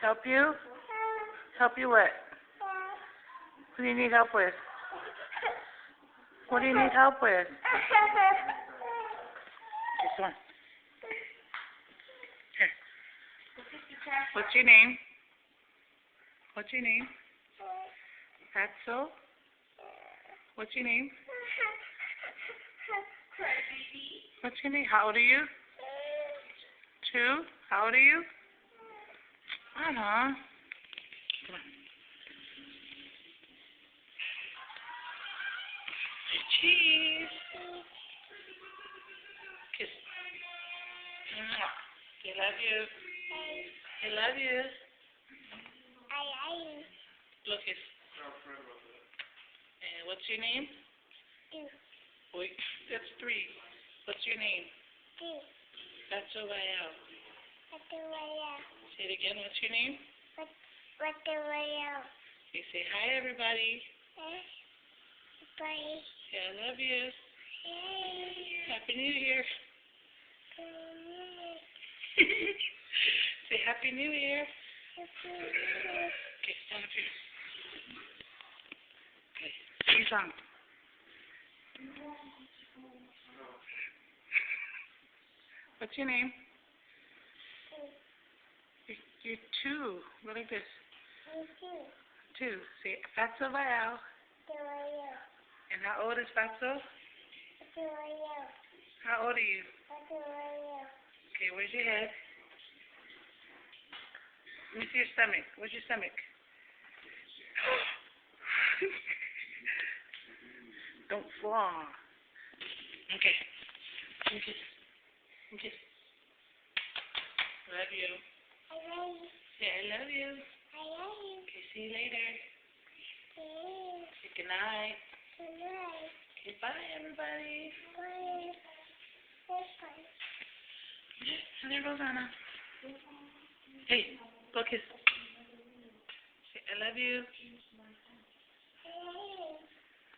Help you? Help you what? What do you need help with? What do you need help with? This one. Here. What's your name? What's your name? Fatso? What's your name? What's your name? How old are you? 2? How old are you? I don't know. Come on. Cheese. Kiss. I love you. I love you. Look, kiss. And what's your name? Wait, that's 3. What's your name? That's Ovael. Say it again. What's your name? You say hi, everybody. Bye. Say I love you. Happy New Year. Say Happy New Year. Okay, stand up here. Okay, sing a song. What's your name? You're 2. Go like this. 2. Say Fatso Vael. And how old is Fatso? How old are you? Okay, where's your head? Let me see your stomach. Where's your stomach? Don't fall. Okay. Okay. Love you. Say I love you. Okay, see you later. Say good night. Okay, bye everybody. And there goes Anna. Hey, go kiss. Say I love you.